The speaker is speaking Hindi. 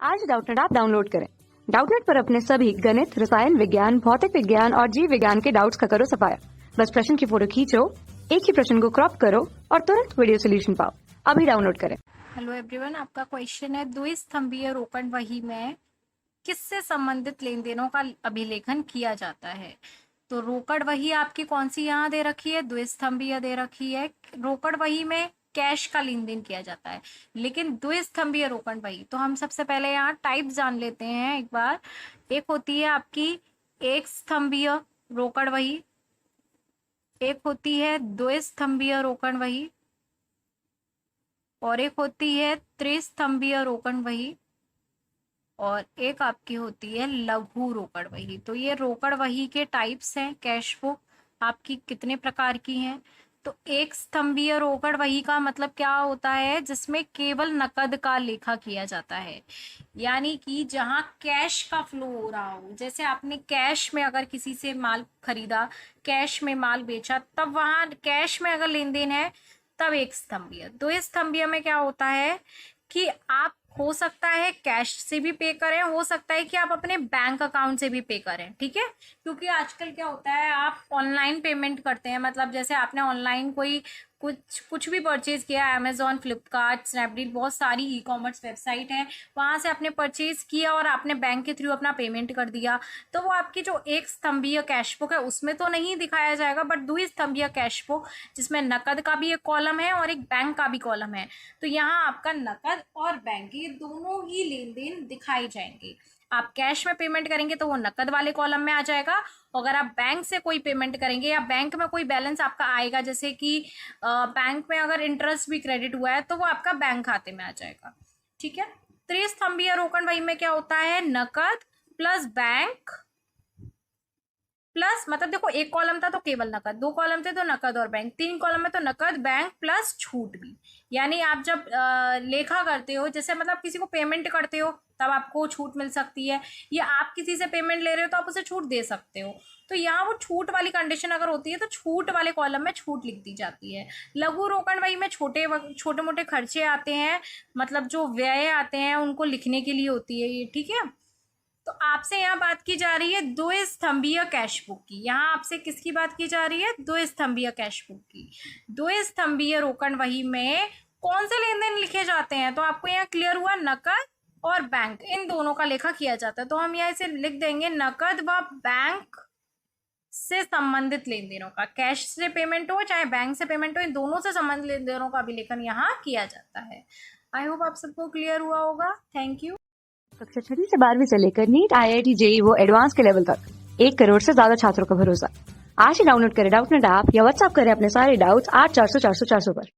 आज डाउटनेट ऐप डाउनलोड करें। डाउटनेट पर अपने सभी गणित, रसायन विज्ञान, भौतिक विज्ञान और जीव विज्ञान के डाउट्स का करो सफाया। बस प्रश्न की फोटो खींचो, एक ही प्रश्न को क्रॉप करो और तुरंत वीडियो सोल्यूशन पाओ। अभी डाउनलोड करें। हेलो एवरीवन, आपका क्वेश्चन है द्विस्तंभीय रोकन वही में किससे संबंधित लेन देनों का अभिलेखन किया जाता है। तो रोकड़ वही आपकी कौन सी यहाँ दे रखी है, द्विस्तंभीय दे रखी है। रोकड़ वही में कैश का लेन देन किया जाता है, लेकिन द्विस्तंभीय रोकड़ वही तो हम सबसे पहले यहाँ टाइप जान लेते हैं एक बार। एक होती है आपकी एक स्तंभीय रोकड़ वही, एक होती है द्विस्तंभीय रोकड़ वही और एक होती है त्रिस्तंभीय रोकड़ वही और एक आपकी होती है लघु रोकड़ वही। तो ये रोकड़ वही के टाइप्स हैं। कैश बुक आपकी कितने प्रकार की हैं? तो एक स्तंभीय रोकड़ वही का मतलब क्या होता है, जिसमें केवल नकद का लेखा किया जाता है, यानी कि जहां कैश का फ्लो हो रहा हो। जैसे आपने कैश में अगर किसी से माल खरीदा, कैश में माल बेचा, तब वहां कैश में अगर लेन देन है तब एक स्तंभीय। दो स्तंभीय में क्या होता है कि आप हो सकता है कैश से भी पे करें, हो सकता है कि आप अपने बैंक अकाउंट से भी पे करें, ठीक है। क्योंकि आजकल क्या होता है, आप ऑनलाइन पेमेंट करते हैं, मतलब जैसे आपने ऑनलाइन कोई कुछ भी परचेज किया, अमेजॉन, फ्लिपकार्ट, स्नैपडील, बहुत सारी ई कॉमर्स वेबसाइट है, वहां से आपने परचेज किया और आपने बैंक के थ्रू अपना पेमेंट कर दिया, तो वो आपकी जो एक स्तंभीय कैश बुक है उसमें तो नहीं दिखाया जाएगा, बट द्विस्तंभीय कैश बुक जिसमें नकद का भी एक कॉलम है और एक बैंक का भी कॉलम है, तो यहाँ आपका नकद और बैंक ये दोनों ही लेन देन दिखाए जाएंगे। आप कैश में पेमेंट करेंगे तो वो नकद वाले कॉलम में आ जाएगा, अगर आप बैंक से कोई पेमेंट करेंगे या बैंक में कोई बैलेंस आपका आएगा, जैसे कि बैंक में अगर इंटरेस्ट भी क्रेडिट हुआ है तो वो आपका बैंक खाते में आ जाएगा, ठीक है। त्रिस्तंभीय रोकड़ वही में क्या होता है, नकद प्लस बैंक प्लस, मतलब देखो एक कॉलम था तो केवल नकद, दो कॉलम थे तो नकद और बैंक, तीन कॉलम में तो नकद, बैंक प्लस छूट भी। यानी आप जब लेखा करते हो, जैसे मतलब किसी को पेमेंट करते हो तब आपको छूट मिल सकती है, या आप किसी से पेमेंट ले रहे हो तो आप उसे छूट दे सकते हो। तो यहाँ वो छूट वाली कंडीशन अगर होती है तो छूट वाले कॉलम में छूट लिख दी जाती है। लघु रोकड़ वही में छोटे मोटे खर्चे आते हैं, मतलब जो व्यय आते हैं उनको लिखने के लिए होती है ये, ठीक है। तो आपसे यहाँ बात की जा रही है द्विस्तंभीय कैश बुक की। यहाँ आपसे किसकी बात की जा रही है, द्विस्तंभीय कैश बुक की। द्विस्तंभीय रोकड़ वही में कौन से लेन देन लिखे जाते हैं, तो आपको यहाँ क्लियर हुआ, नकद और बैंक इन दोनों का लेखा किया जाता है। तो हम यहाँ इसे लिख देंगे नकद व बैंक से संबंधित लेन देनों का, कैश से पेमेंट हो चाहे बैंक से पेमेंट हो, इन दोनों से संबंधित लेन देनों का अभिलेखन यहाँ किया जाता है। आई होप आप सबको क्लियर हुआ होगा। Thank you. कक्षा 6 से 12वीं से लेकर नीट, IIT, JEE वो एडवांस के लेवल तक 1 करोड़ से ज्यादा छात्रों का भरोसा। आज ही डाउनलोड करें डाउटनेट ऐप या व्हाट्सएप करें अपने सारे डाउट्स 8400 400 400 पर।